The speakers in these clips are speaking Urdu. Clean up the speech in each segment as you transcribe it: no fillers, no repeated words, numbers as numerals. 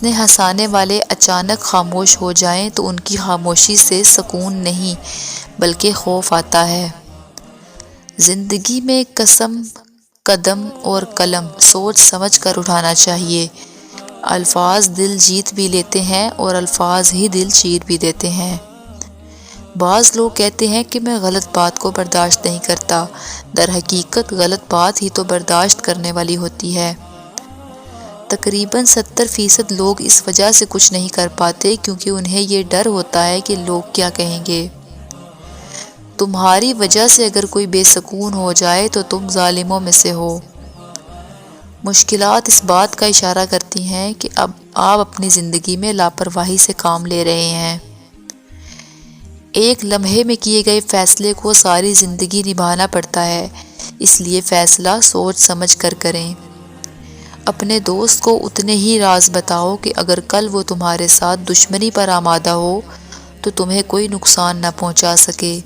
ہنسنے ہنسانے والے اچانک خاموش ہو جائیں تو ان کی خاموشی سے سکون نہیں بلکہ خوف آتا ہے۔ زندگی میں قدم اور قلم سوچ سمجھ کر اٹھانا چاہیے۔ الفاظ دل جیت بھی لیتے ہیں اور الفاظ ہی دل چیر بھی دیتے ہیں۔ بعض لوگ کہتے ہیں کہ میں غلط بات کو برداشت نہیں کرتا، در حقیقت غلط بات ہی تو برداشت کرنے والی ہوتی ہے۔ تقریباً 70% لوگ اس وجہ سے کچھ نہیں کر پاتے کیونکہ انہیں یہ ڈر ہوتا ہے کہ لوگ کیا کہیں گے۔ تمہاری وجہ سے اگر کوئی بے سکون ہو جائے تو تم ظالموں میں سے ہو۔ مشکلات اس بات کا اشارہ کرتی ہیں کہ اب آپ اپنی زندگی میں لاپرواہی سے کام لے رہے ہیں۔ ایک لمحے میں کیے گئے فیصلے کو ساری زندگی نبھانا پڑتا ہے، اس لیے فیصلہ سوچ سمجھ کر کریں۔ اپنے دوست کو اتنے ہی راز بتاؤ کہ اگر کل وہ تمہارے ساتھ دشمنی پر آمادہ ہو تو تمہیں کوئی نقصان نہ پہنچا سکے۔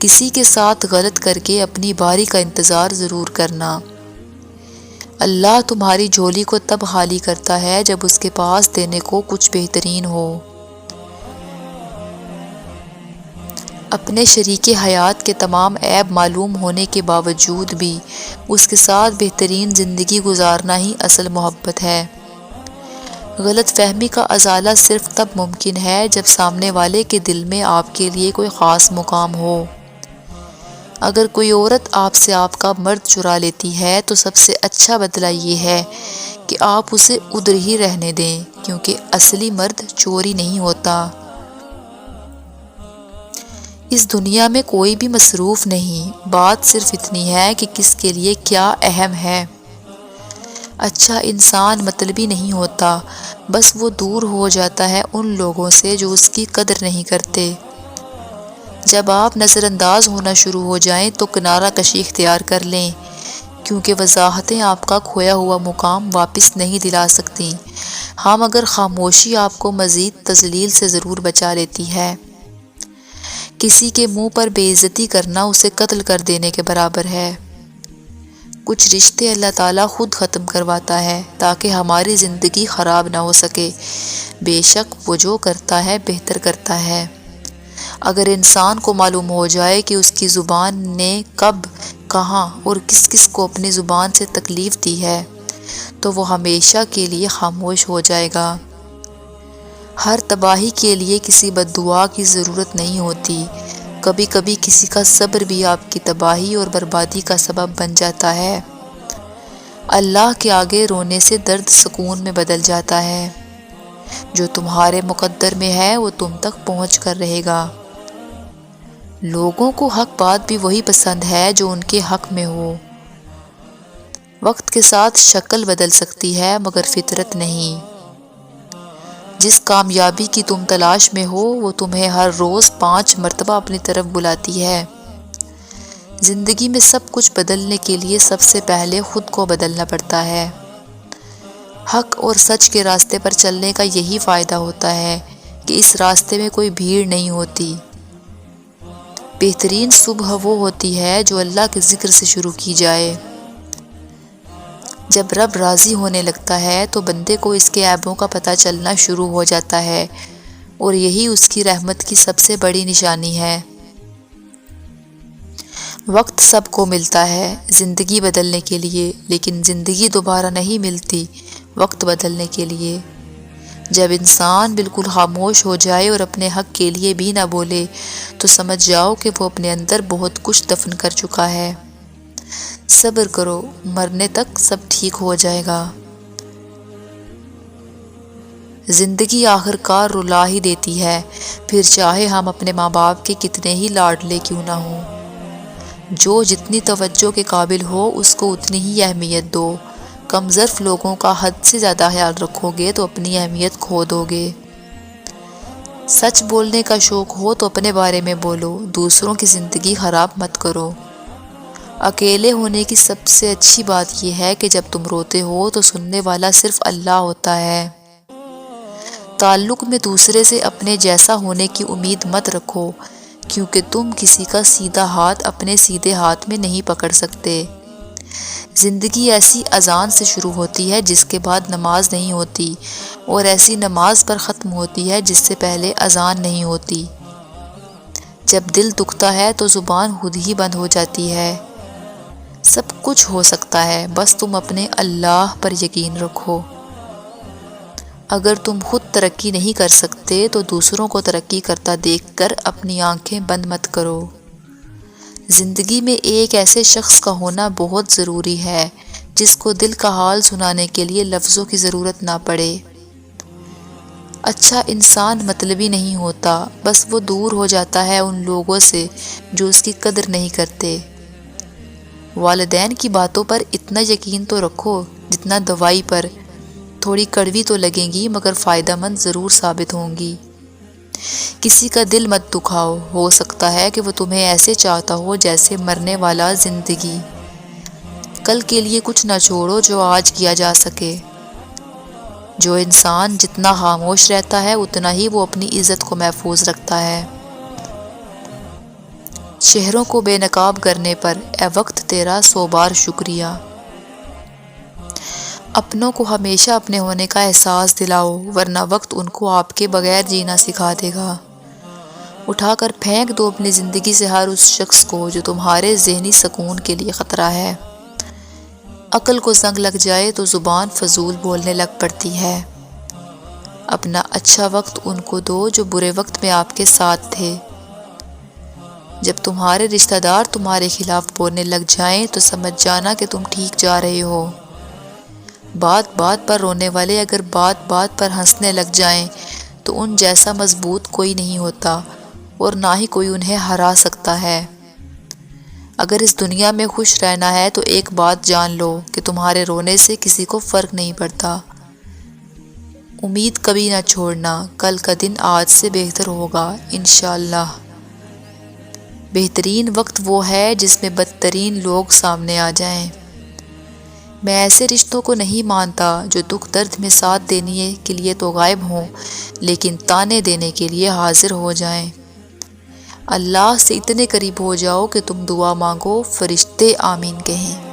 کسی کے ساتھ غلط کر کے اپنی باری کا انتظار ضرور کرنا۔ اللہ تمہاری جھولی کو تب خالی کرتا ہے جب اس کے پاس دینے کو کچھ بہترین ہو۔ اپنے شریک حیات کے تمام عیب معلوم ہونے کے باوجود بھی اس کے ساتھ بہترین زندگی گزارنا ہی اصل محبت ہے۔ غلط فہمی کا ازالہ صرف تب ممکن ہے جب سامنے والے کے دل میں آپ کے لیے کوئی خاص مقام ہو۔ اگر کوئی عورت آپ سے آپ کا مرد چرا لیتی ہے تو سب سے اچھا بدلہ یہ ہے کہ آپ اسے ادھر ہی رہنے دیں، کیونکہ اصلی مرد چوری نہیں ہوتا۔ اس دنیا میں کوئی بھی مصروف نہیں، بات صرف اتنی ہے کہ کس کے لیے کیا اہم ہے۔ اچھا انسان مطلبی نہیں ہوتا، بس وہ دور ہو جاتا ہے ان لوگوں سے جو اس کی قدر نہیں کرتے۔ جب آپ نظر انداز ہونا شروع ہو جائیں تو کنارہ کشی اختیار کر لیں، کیونکہ وضاحتیں آپ کا کھویا ہوا مقام واپس نہیں دلا سکتی، ہاں مگر خاموشی آپ کو مزید تذلیل سے ضرور بچا لیتی ہے۔ کسی کے منہ پر بے عزتی کرنا اسے قتل کر دینے کے برابر ہے۔ کچھ رشتے اللہ تعالیٰ خود ختم کرواتا ہے تاکہ ہماری زندگی خراب نہ ہو سکے۔ بے شک وہ جو کرتا ہے بہتر کرتا ہے۔ اگر انسان کو معلوم ہو جائے کہ اس کی زبان نے کب، کہاں اور کس کس کو اپنی زبان سے تکلیف دی ہے تو وہ ہمیشہ کے لیے خاموش ہو جائے گا۔ ہر تباہی کے لیے کسی بد دعا کی ضرورت نہیں ہوتی، کبھی کبھی کسی کا صبر بھی آپ کی تباہی اور بربادی کا سبب بن جاتا ہے۔ اللہ کے آگے رونے سے درد سکون میں بدل جاتا ہے۔ جو تمہارے مقدر میں ہے وہ تم تک پہنچ کر رہے گا۔ لوگوں کو حق بات بھی وہی پسند ہے جو ان کے حق میں ہو۔ وقت کے ساتھ شکل بدل سکتی ہے مگر فطرت نہیں۔ جس کامیابی کی تم تلاش میں ہو وہ تمہیں ہر روز 5 مرتبہ اپنی طرف بلاتی ہے۔ زندگی میں سب کچھ بدلنے کے لیے سب سے پہلے خود کو بدلنا پڑتا ہے۔ حق اور سچ کے راستے پر چلنے کا یہی فائدہ ہوتا ہے کہ اس راستے میں کوئی بھیڑ نہیں ہوتی۔ بہترین صبح وہ ہوتی ہے جو اللہ کے ذکر سے شروع کی جائے۔ جب رب راضی ہونے لگتا ہے تو بندے کو اس کے عیبوں کا پتہ چلنا شروع ہو جاتا ہے اور یہی اس کی رحمت کی سب سے بڑی نشانی ہے۔ وقت سب کو ملتا ہے زندگی بدلنے کے لیے، لیکن زندگی دوبارہ نہیں ملتی وقت بدلنے کے لیے۔ جب انسان بالکل خاموش ہو جائے اور اپنے حق کے لیے بھی نہ بولے تو سمجھ جاؤ کہ وہ اپنے اندر بہت کچھ دفن کر چکا ہے۔ صبر کرو، مرنے تک سب ٹھیک ہو جائے گا۔ زندگی آخر کار رلا ہی دیتی ہے، پھر چاہے ہم اپنے ماں باپ کے کتنے ہی لاڈلے کیوں نہ ہوں۔ جو جتنی توجہ کے قابل ہو اس کو اتنی ہی اہمیت دو۔ کم ظرف لوگوں کا حد سے زیادہ خیال رکھو گے تو اپنی اہمیت کھو دو گے۔ سچ بولنے کا شوق ہو تو اپنے بارے میں بولو، دوسروں کی زندگی خراب مت کرو۔ اکیلے ہونے کی سب سے اچھی بات یہ ہے کہ جب تم روتے ہو تو سننے والا صرف اللہ ہوتا ہے۔ تعلق میں دوسرے سے اپنے جیسا ہونے کی امید مت رکھو، کیونکہ تم کسی کا سیدھا ہاتھ اپنے سیدھے ہاتھ میں نہیں پکڑ سکتے۔ زندگی ایسی اذان سے شروع ہوتی ہے جس کے بعد نماز نہیں ہوتی، اور ایسی نماز پر ختم ہوتی ہے جس سے پہلے اذان نہیں ہوتی۔ جب دل دکھتا ہے تو زبان خود ہی بند ہو جاتی ہے۔ سب کچھ ہو سکتا ہے، بس تم اپنے اللہ پر یقین رکھو۔ اگر تم خود ترقی نہیں کر سکتے تو دوسروں کو ترقی کرتا دیکھ کر اپنی آنکھیں بند مت کرو۔ زندگی میں ایک ایسے شخص کا ہونا بہت ضروری ہے جس کو دل کا حال سنانے کے لیے لفظوں کی ضرورت نہ پڑے۔ اچھا انسان مطلبی نہیں ہوتا، بس وہ دور ہو جاتا ہے ان لوگوں سے جو اس کی قدر نہیں کرتے۔ والدین کی باتوں پر اتنا یقین تو رکھو جتنا دوائی پر، تھوڑی کڑوی تو لگیں گی مگر فائدہ مند ضرور ثابت ہوں گی۔ کسی کا دل مت دکھاؤ، ہو سکتا ہے کہ وہ تمہیں ایسے چاہتا ہو جیسے مرنے والا زندگی۔ کل کے لیے کچھ نہ چھوڑو جو آج کیا جا سکے۔ جو انسان جتنا خاموش رہتا ہے اتنا ہی وہ اپنی عزت کو محفوظ رکھتا ہے۔ چہروں کو بے نقاب کرنے پر اے وقت تیرا 100 بار شکریہ۔ اپنوں کو ہمیشہ اپنے ہونے کا احساس دلاؤ، ورنہ وقت ان کو آپ کے بغیر جینا سکھا دے گا۔ اٹھا کر پھینک دو اپنی زندگی سے ہر اس شخص کو جو تمہارے ذہنی سکون کے لیے خطرہ ہے۔ عقل کو زنگ لگ جائے تو زبان فضول بولنے لگ پڑتی ہے۔ اپنا اچھا وقت ان کو دو جو برے وقت میں آپ کے ساتھ تھے۔ جب تمہارے رشتہ دار تمہارے خلاف بولنے لگ جائیں تو سمجھ جانا کہ تم ٹھیک جا رہے ہو۔ بات بات پر رونے والے اگر بات بات پر ہنسنے لگ جائیں تو ان جیسا مضبوط کوئی نہیں ہوتا، اور نہ ہی کوئی انہیں ہرا سکتا ہے۔ اگر اس دنیا میں خوش رہنا ہے تو ایک بات جان لو کہ تمہارے رونے سے کسی کو فرق نہیں پڑتا۔ امید کبھی نہ چھوڑنا، کل کا دن آج سے بہتر ہوگا انشاءاللہ۔ بہترین وقت وہ ہے جس میں بدترین لوگ سامنے آ جائیں۔ میں ایسے رشتوں کو نہیں مانتا جو دکھ درد میں ساتھ دینے کے لیے تو غائب ہوں لیکن تانے دینے کے لیے حاضر ہو جائیں۔ اللہ سے اتنے قریب ہو جاؤ کہ تم دعا مانگو فرشتے آمین کہیں۔